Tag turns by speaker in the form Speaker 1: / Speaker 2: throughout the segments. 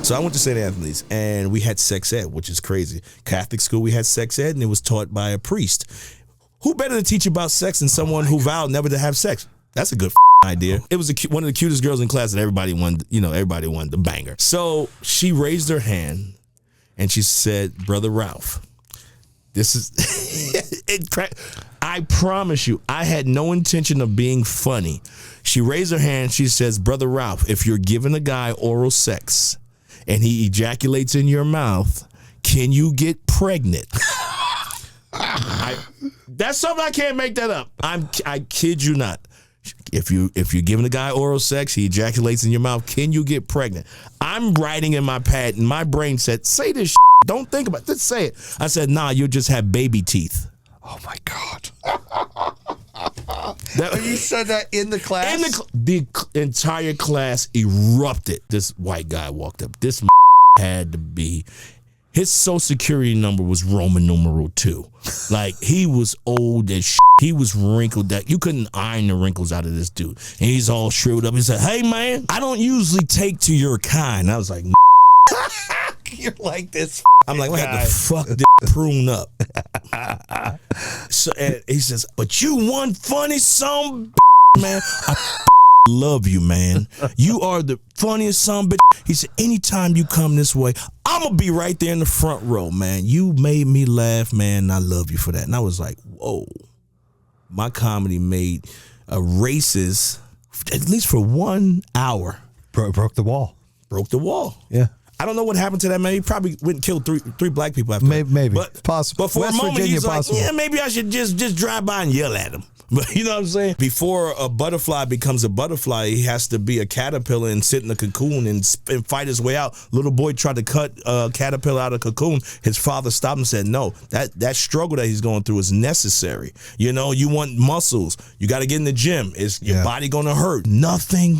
Speaker 1: So I went to St. Anthony's, and we had sex ed, which is crazy. Catholic school, we had sex ed, and it was taught by a priest. Who better to teach about sex than someone who vowed never to have sex? That's a good idea. It was one of the cutest girls in class, and everybody wanted to bang her. So she raised her hand, and she said, "Brother Ralph, this is." I promise you, I had no intention of being funny. She raised her hand. She says, "Brother Ralph, if you're giving a guy oral sex and he ejaculates in your mouth, can you get pregnant?" That's something I can't make that up. I kid you not. If you're giving a guy oral sex, he ejaculates in your mouth, can you get pregnant? I'm writing in my pad, and my brain said, "Say this shit. Don't think about it. Just say it." I said, "Nah, you'll just have baby teeth."
Speaker 2: Oh my God. You said that in the class?
Speaker 1: The entire class erupted. This white guy walked up. This had to be, his social security number was Roman numeral 2. Like, he was old as shit. He was wrinkled that you couldn't iron the wrinkles out of this dude. And he's all shriveled up. He said, "Hey man, I don't usually take to your kind." I was like,
Speaker 2: "You're like this."
Speaker 1: I'm like, "What the fuck this prune up?" So and he says, "But you one funny son, man. I love you, man. You are the funniest son, bitch." He said, "Anytime you come this way, I'm gonna be right there in the front row, man. You made me laugh, man, and I love you for that." And I was like, whoa. My comedy made races, at least for 1 hour.
Speaker 2: Broke the wall.
Speaker 1: Broke the wall.
Speaker 2: Yeah.
Speaker 1: I don't know what happened to that man. He probably went and killed three black people after that.
Speaker 2: Maybe.
Speaker 1: But,
Speaker 2: possible.
Speaker 1: But for
Speaker 2: West
Speaker 1: a moment,
Speaker 2: Virginia,
Speaker 1: he's
Speaker 2: possible.
Speaker 1: like, "Yeah, maybe I should just drive by and yell at him." But you know what I'm saying? Before a butterfly becomes a butterfly, he has to be a caterpillar and sit in a cocoon and fight his way out. Little boy tried to cut a caterpillar out of a cocoon. His father stopped and said, "No, that struggle that he's going through is necessary. You know, you want muscles. You got to get in the gym. Is your body going to hurt? Nothing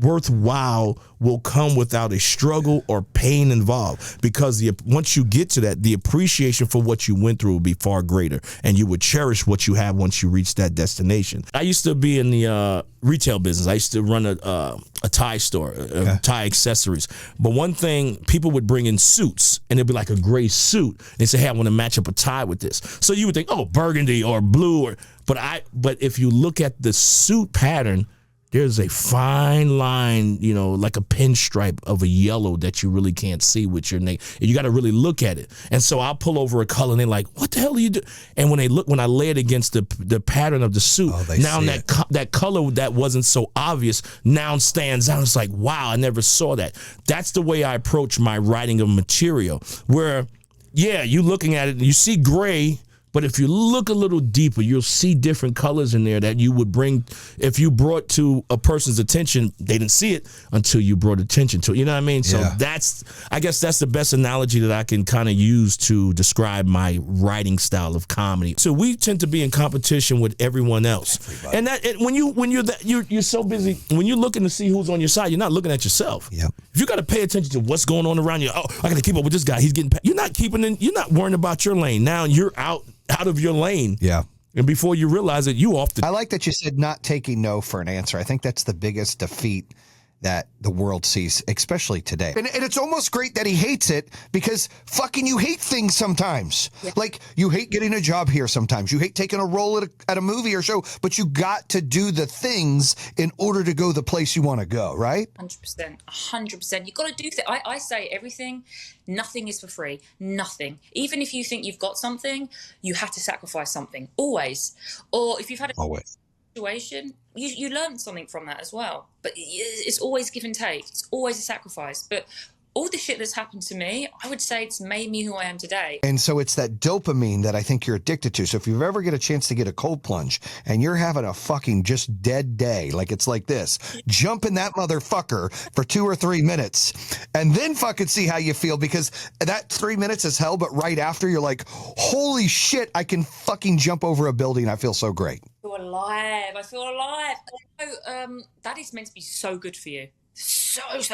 Speaker 1: worthwhile will come without a struggle or pain involved, because once you get to that, the appreciation for what you went through will be far greater, and you would cherish what you have once you reach that destination." I used to be in the retail business. I used to run a tie store, tie accessories. But one thing, people would bring in suits, and it'd be like a gray suit. They say, "Hey, I want to match up a tie with this." So you would think, "Oh, burgundy or blue," but if you look at the suit pattern, there's a fine line, you know, like a pinstripe of a yellow that you really can't see with your naked. You got to really look at it. And so I'll pull over a color, and they're like, "What the hell are you doing?" And when I lay it against the pattern of the suit, now that color that wasn't so obvious now stands out. It's like, wow, I never saw that. That's the way I approach my writing of material, where, yeah, you looking at it and you see gray, but if you look a little deeper, you'll see different colors in there that you would bring if you brought to a person's attention. They didn't see it until you brought attention to it. You know what I mean? So I guess that's the best analogy that I can kind of use to describe my writing style of comedy. So we tend to be in competition with everyone else. Everybody. And you're so busy, when you're looking to see who's on your side, you're not looking at yourself.
Speaker 2: Yep.
Speaker 1: If you got to pay attention to what's going on around you, "Oh, I got to keep up with this guy. He's getting you're not worrying about your lane. Now you're out of your lane. Yeah. And before you realize it, I
Speaker 2: like that you said not taking no for an answer. I think that's the biggest defeat that the world sees, especially today. And it's almost great that he hates it, because fucking you hate things sometimes. Yeah. Like, you hate getting a job here sometimes. You hate taking a role at a movie or show, but you got to do the things in order to go the place you want to go, right?
Speaker 3: 100%. 100%. You've got to do things. I say everything, nothing is for free. Nothing. Even if you think you've got something, you have to sacrifice something. Always. Or if you've had a situation, you learn something from that as well. But it's always give and take. It's always a sacrifice. But all the shit that's happened to me, I would say it's made me who I am today.
Speaker 2: And so it's that dopamine that I think you're addicted to. So if you ever get a chance to get a cold plunge and you're having a fucking just dead day, like it's like this, jump in that motherfucker for 2 or 3 minutes and then fucking see how you feel, because that 3 minutes is hell, but right after you're like, holy shit, I can fucking jump over a building. I feel so great.
Speaker 3: I feel alive. That is meant to be so good for you. So
Speaker 2: it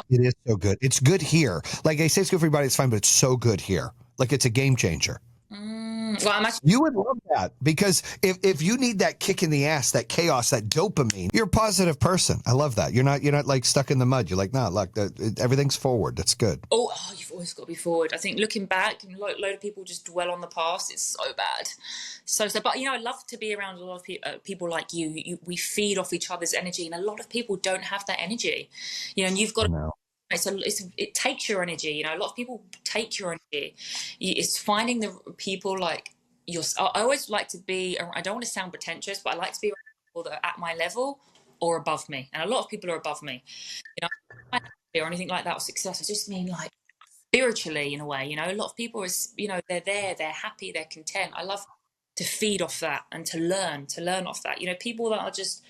Speaker 2: is so good. It's good here. Like I say, it's good for everybody. It's fine, but it's so good here. Like, it's a game changer.
Speaker 3: Well, I'm actually,
Speaker 2: You would love that because if you need that kick in the ass, that chaos, that dopamine, you're a positive person. I love that. You're not like stuck in the mud. You're like, no, look, everything's forward. That's good.
Speaker 3: you've always got to be forward. I think looking back, a load of people just dwell on the past. It's so bad, so sad. But I love to be around a lot of people like you. We feed off each other's energy, and a lot of people don't have that energy. And you've got to. It takes your energy. A lot of people take your energy. It's finding the people like I always like to be. I don't want to sound pretentious, but I like to be around people that are at my level or above me. And a lot of people are above me. Or anything like that, or success. I just mean like spiritually in a way. A lot of people is they're there, they're happy, they're content. I love to feed off that and to learn off that. People that are just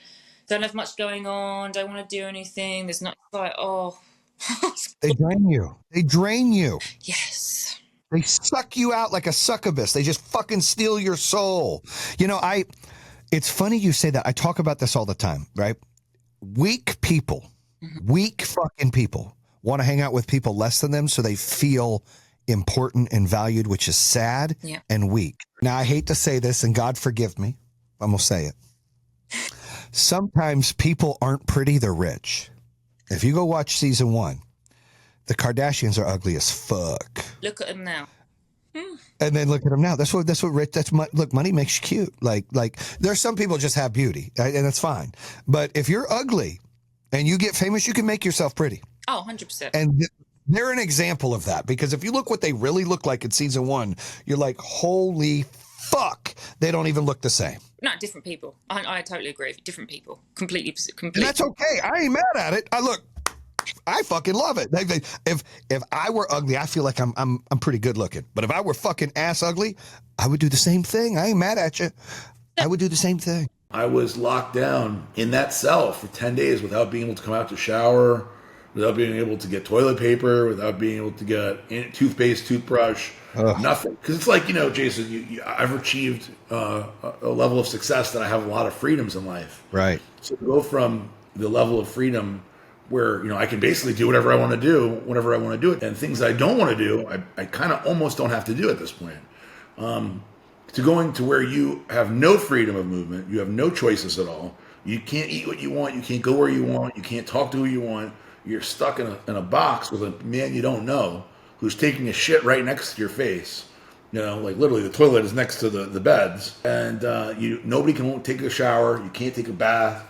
Speaker 3: don't have much going on, don't want to do anything. There's not like
Speaker 2: They drain you.
Speaker 3: Yes.
Speaker 2: They suck you out like a succubus. They just fucking steal your soul. It's funny you say that. I talk about this all the time, right? Weak people, weak fucking people want to hang out with people less than them so they feel important and valued, which is sad and weak. Now, I hate to say this, and God forgive me. I'm going to say it. Sometimes people aren't pretty, they're rich. If you go watch season 1, the Kardashians are ugly as fuck.
Speaker 3: Look at them now.
Speaker 2: And then look at them now. Look, money makes you cute. Like there's some people just have beauty, and that's fine. But if you're ugly and you get famous, you can make yourself pretty.
Speaker 3: Oh, 100%.
Speaker 2: And they're an example of that, because if you look what they really look like in season 1, you're like, holy fuck, they don't even look the same.
Speaker 3: No, different people. I totally agree. Different people. Completely.
Speaker 2: And that's okay. I ain't mad at it. I fucking love it. If I were ugly, I feel like I'm pretty good looking. But if I were fucking ass ugly, I would do the same thing. I ain't mad at you. I would do the same thing.
Speaker 4: I was locked down in that cell for 10 days without being able to come out to shower, without being able to get toilet paper, without being able to get toothpaste, toothbrush, nothing. Because it's like, Jason, I've achieved a level of success that I have a lot of freedoms in life.
Speaker 2: Right.
Speaker 4: So to go from the level of freedom where, I can basically do whatever I want to do, whenever I want to do it, and things I don't want to do, I kind of almost don't have to do at this point. To going to where you have no freedom of movement, you have no choices at all. You can't eat what you want. You can't go where you want. You can't talk to who you want. You're stuck in a box with a man you don't know who's taking a shit right next to your face. Like literally the toilet is next to the beds, and nobody won't take a shower. You can't take a bath.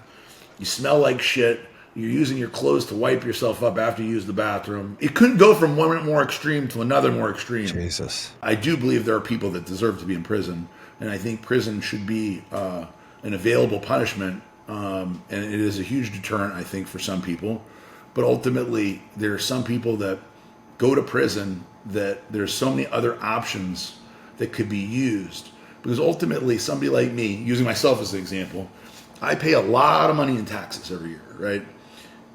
Speaker 4: You smell like shit. You're using your clothes to wipe yourself up after you use the bathroom. It couldn't go from one more extreme to another more extreme.
Speaker 2: Jesus.
Speaker 4: I do believe there are people that deserve to be in prison, and I think prison should be an available punishment, and it is a huge deterrent, I think, for some people. But ultimately, there are some people that go to prison that there's so many other options that could be used. Because ultimately, somebody like me, using myself as an example, I pay a lot of money in taxes every year, right?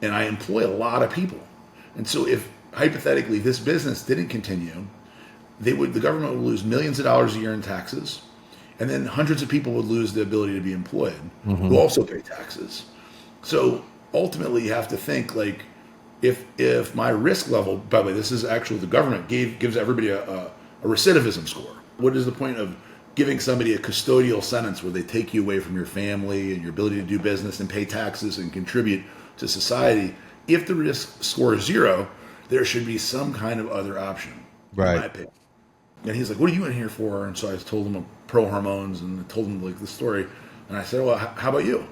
Speaker 4: And I employ a lot of people. And so if, hypothetically, this business didn't continue, the government would lose millions of dollars a year in taxes, and then hundreds of people would lose the ability to be employed, who also pay taxes. So ultimately, you have to think, like, if my risk level, by the way, this is actually the government gives everybody a recidivism score. What is the point of giving somebody a custodial sentence where they take you away from your family and your ability to do business and pay taxes and contribute to society? If the risk score is 0, there should be some kind of other option.
Speaker 2: Right.
Speaker 4: In my opinion. And he's like, what are you in here for? And so I told him pro hormones and I told him like the story. And I said, well, how about you?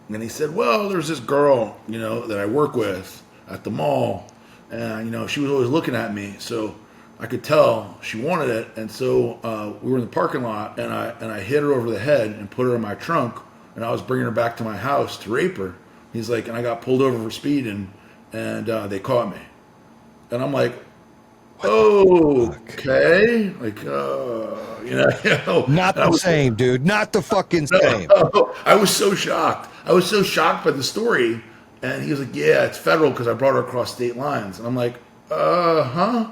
Speaker 4: And he said, well, there's this girl, that I work with at the mall. And, she was always looking at me. So I could tell she wanted it. And so we were in the parking lot and I hit her over the head and put her in my trunk. And I was bringing her back to my house to rape her. He's like, and I got pulled over for speed and they caught me. And I'm like, oh, okay. Like,
Speaker 2: Not the same, dude. Not the fucking same.
Speaker 4: I was so shocked. I was so shocked by the story. And he was like, yeah, it's federal because I brought her across state lines. And I'm like, huh?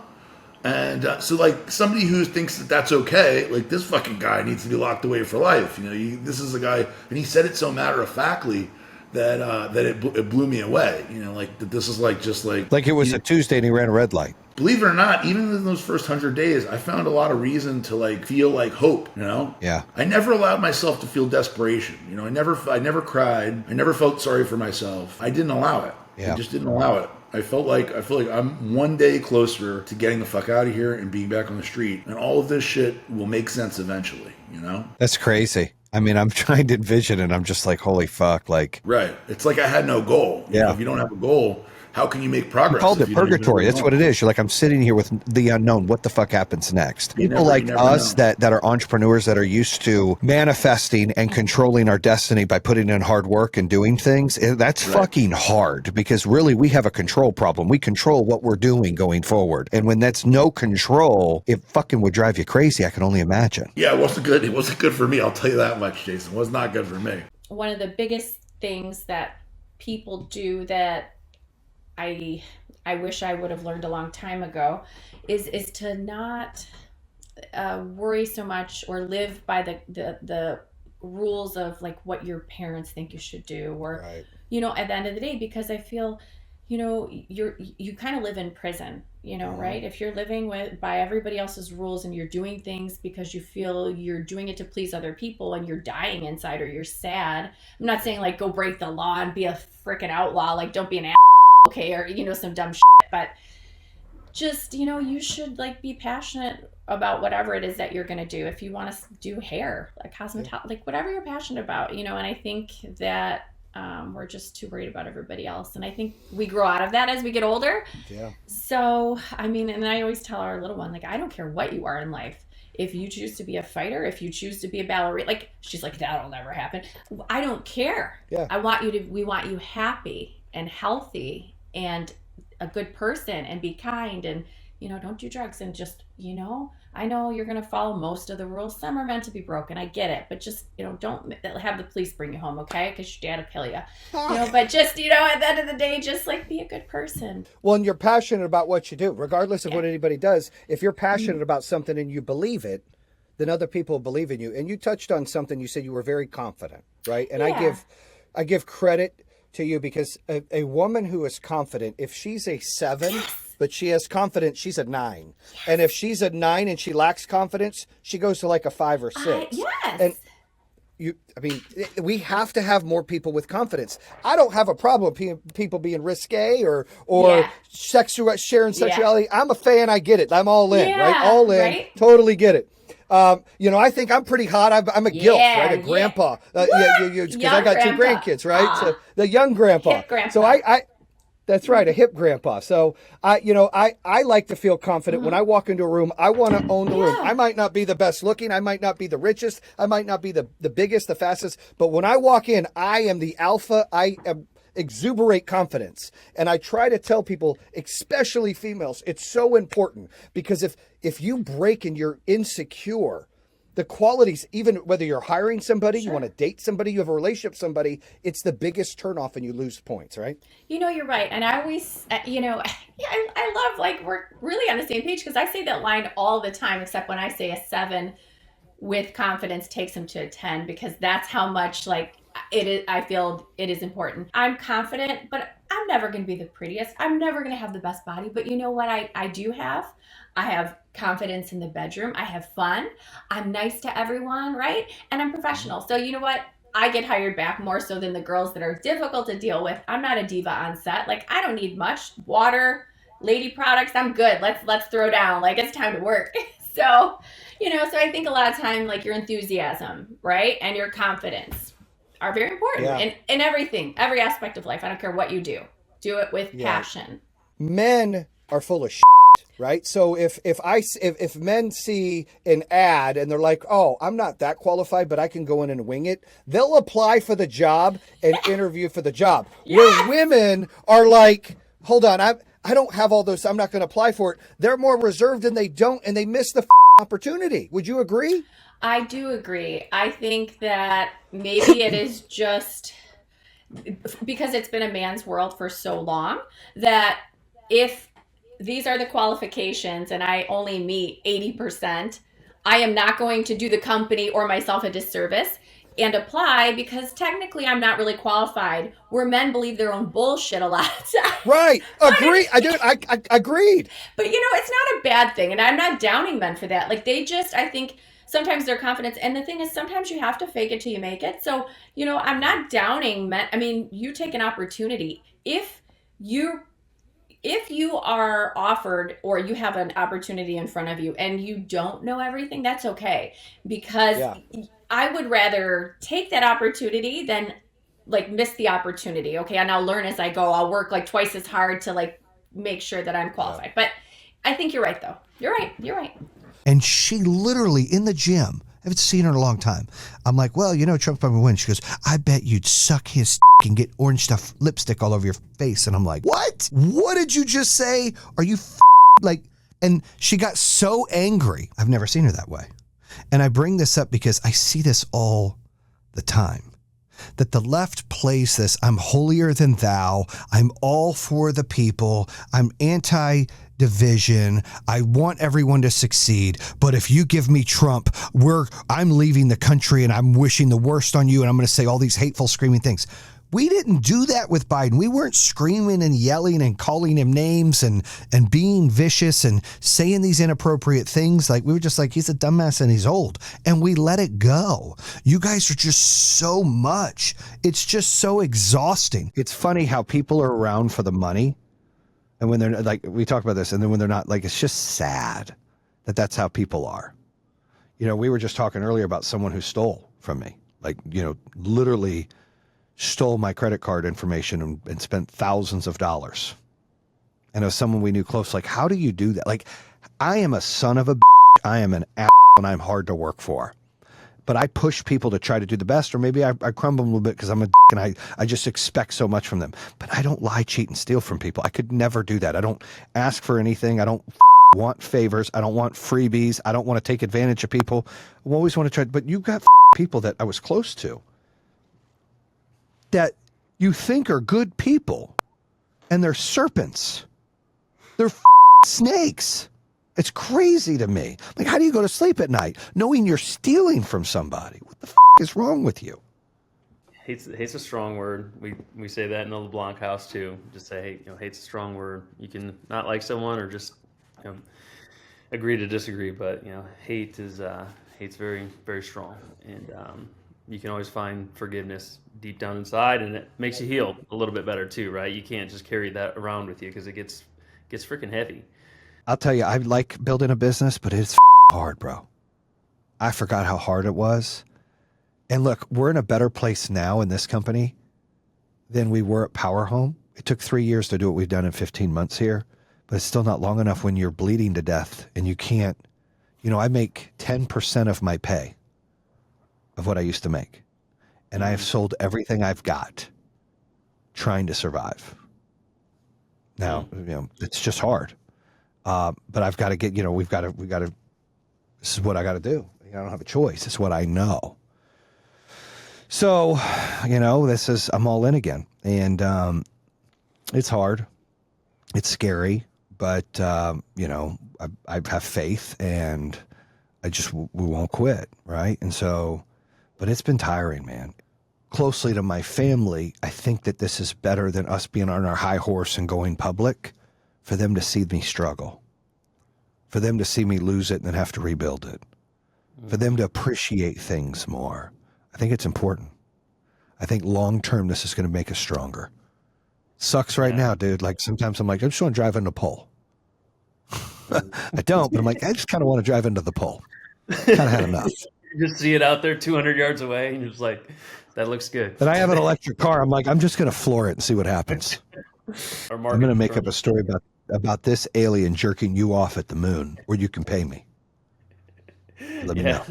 Speaker 4: And so, like, somebody who thinks that that's okay, like, this fucking guy needs to be locked away for life. This is a guy, and he said it so matter-of-factly that it blew me away. Like, that this is like just like...
Speaker 2: Like it was a Tuesday and he ran a red light.
Speaker 4: believe it or not, even in those first 100 days, I found a lot of reason to like feel like hope, you know?
Speaker 2: Yeah.
Speaker 4: I never allowed myself to feel desperation. You know, I never cried. I never felt sorry for myself. I didn't allow it.
Speaker 2: Yeah.
Speaker 4: I just didn't allow it. I feel like I'm one day closer to getting the fuck out of here and being back on the street. And all of this shit will make sense eventually, you know?
Speaker 2: That's crazy. I mean, I'm trying to envision it. I'm just like, holy fuck. Like,
Speaker 4: right. It's like I had no goal. You know, if you don't have a goal, how can you make progress?
Speaker 2: You called it purgatory. That's what it is. You're like, I'm sitting here with the unknown. What the fuck happens next? People like us that are entrepreneurs that are used to manifesting and controlling our destiny by putting in hard work and doing things. That's fucking hard, because really we have a control problem. We control what we're doing going forward. And when that's no control, it fucking would drive you crazy. I can only imagine.
Speaker 4: Yeah, it wasn't good. It wasn't good for me. I'll tell you that much, Jason. It was not good for me.
Speaker 5: One of the biggest things that people do that I wish I would have learned a long time ago is to not worry so much or live by the rules of like what your parents think you should do, or you know, at the end of the day, because I feel, you know, you kind of live in prison, you know, right? If you're living by everybody else's rules and you're doing things because you feel you're doing it to please other people and you're dying inside or you're sad. I'm not saying like go break the law and be a freaking outlaw, like don't be an okay, or you know, some dumb shit, but just, you know, you should like be passionate about whatever it is that you're going to do. If you want to do hair, like cosmetology, like whatever you're passionate about, you know. And I think that we're just too worried about everybody else, and I think we grow out of that as we get older. So I mean, and I always tell our little one, like, I don't care what you are in life. If you choose to be a fighter, if you choose to be a ballerina, like she's like, that'll never happen. I don't care. We want you happy and healthy and a good person, and be kind, and, you know, don't do drugs, and just, you know, I know you're going to follow most of the rules. Some are meant to be broken. I get it. But just, you know, don't have the police bring you home, okay? Because your dad will kill you. You know, but just, you know, at the end of the day, just like be a good person.
Speaker 6: Well, and you're passionate about what you do, regardless of what anybody does. If you're passionate about something and you believe it, then other people believe in you. And you touched on something. You said you were very confident, right? And I give credit to you, because a woman who is confident, if she's a 7, but she has confidence, she's a 9. And if she's a 9 and she lacks confidence, she goes to like a 5 or 6. And I mean, we have to have more people with confidence. I don't have a problem with people being risque or sharing sexuality. I'm a fan. I get it. I'm all in, right? All in. Right? Totally get it. You know, I think I'm pretty hot. I'm a gilf, right? A grandpa. Because I got 2 grandkids, right? So the young grandpa.
Speaker 5: Hip grandpa.
Speaker 6: So that's right, a hip grandpa. So I like to feel confident when I walk into a room. I want to own the room. I might not be the best looking. I might not be the richest. I might not be the biggest, the fastest. But when I walk in, I am the alpha. I am exuberate confidence. And I try to tell people, especially females, it's so important, because if you break and you're insecure, the qualities, even whether you're hiring somebody, you want to date somebody, you have a relationship with somebody, it's the biggest turnoff and you lose points, right?
Speaker 5: You know, you're right. And I always, you know, I love, like, we're really on the same page, because I say that line all the time, except when I say a 7 with confidence takes them to a 10, because that's how much, like, it is. I feel it is important. I'm confident, but I'm never going to be the prettiest. I'm never going to have the best body. But you know what I do have? I have confidence in the bedroom. I have fun. I'm nice to everyone, right? And I'm professional. So you know what? I get hired back more so than the girls that are difficult to deal with. I'm not a diva on set. Like, I don't need much. Water, lady products, I'm good. Let's throw down. Like, it's time to work. So, you know, so I think a lot of time, like, your enthusiasm, right? And your confidence are very important in everything, every aspect of life. I don't care what you do. Do it with passion.
Speaker 6: Men are full of shit, right? So if men see an ad and they're like, oh, I'm not that qualified, but I can go in and wing it, they'll apply for the job and interview for the job. Where women are like, hold on, I don't have all those, I'm not going to apply for it. They're more reserved and they miss the opportunity. Would you agree?
Speaker 5: I do agree. I think that maybe it is just because it's been a man's world for so long, that if these are the qualifications and I only meet 80%, I am not going to do the company or myself a disservice. and apply, because technically I'm not really qualified, where men believe their own bullshit a lot of times.
Speaker 6: Right. Agree. I agreed.
Speaker 5: But it's not a bad thing, and I'm not downing men for that. Like, they just, I think sometimes their confidence, and the thing is, sometimes you have to fake it till you make it. So, I'm not downing men. I mean, you take an opportunity. If you are offered, or you have an opportunity in front of you and you don't know everything, that's okay. Because I would rather take that opportunity than like miss the opportunity. Okay, and I'll learn as I go. I'll work like twice as hard to like make sure that I'm qualified. But I think you're right, though. You're right.
Speaker 2: And she literally, in the gym, I haven't seen her in a long time. I'm like, well, Trump's probably win. She goes, I bet you'd suck his and get orange stuff lipstick all over your face. And I'm like, what? What did you just say? Are you like? And she got so angry. I've never seen her that way. And I bring this up because I see this all the time. That the left plays this, I'm holier than thou, I'm all for the people, I'm anti-division, I want everyone to succeed, but if you give me Trump, I'm leaving the country and I'm wishing the worst on you, and I'm going to say all these hateful, screaming things. We didn't do that with Biden. We weren't screaming and yelling and calling him names and being vicious and saying these inappropriate things. Like, we were just like, he's a dumbass and he's old. And we let it go. You guys are just so much. It's just so exhausting. It's funny how people are around for the money. And when they're like, we talk about this, and then when they're not, like, it's just sad that that's how people are. We were just talking earlier about someone who stole from me. Like, literally stole my credit card information and spent thousands of dollars. And it was someone we knew close. Like, how do you do that? Like, I am a son of a bitch. I am an ass, and I'm hard to work for. But I push people to try to do the best, or maybe I crumble a little bit because I'm a dick and I just expect so much from them. But I don't lie, cheat, and steal from people. I could never do that. I don't ask for anything. I don't want favors. I don't want freebies. I don't want to take advantage of people. I always want to try. But you got people that I was close to that you think are good people, and they're serpents. They're snakes. It's crazy to me. Like, how do you go to sleep at night knowing you're stealing from somebody? What the is wrong with you?
Speaker 7: Hate's a strong word. We say that in the LeBlanc house too. Just say, hey, hate's a strong word. You can not like someone or just agree to disagree, but hate's very, very strong. And you can always find forgiveness deep down inside, and it makes you heal a little bit better too, right? You can't just carry that around with you because it gets freaking heavy.
Speaker 2: I'll tell you, I like building a business, but it's hard, bro. I forgot how hard it was. And look, we're in a better place now in this company than we were at Power Home. It took 3 years to do what we've done in 15 months here, but it's still not long enough when you're bleeding to death and you can't, I make 10% of my pay of what I used to make. And I have sold everything I've got trying to survive. Now, it's just hard. But I've got to get, we've got to, this is what I got to do. I don't have a choice. It's what I know. So, I'm all in again. And it's hard. It's scary. But, I have faith, and we won't quit, right? And so, but it's been tiring, man. Closely to my family, I think that this is better than us being on our high horse and going public, for them to see me struggle, for them to see me lose it and then have to rebuild it, for them to appreciate things more. I think it's important. I think long-term, this is going to make us stronger. Sucks right now, dude. Like, sometimes I'm like, I just want to drive into the pole. I don't, but I'm like, I just kind of want to drive into the pole. Kind of had enough.
Speaker 7: You just see it out there 200 yards away, and you're just like, that looks good.
Speaker 2: But I have an electric car. I'm like, I'm just going to floor it and see what happens. I'm going to make up a story about this alien jerking you off at the moon, where you can pay me. Let me know.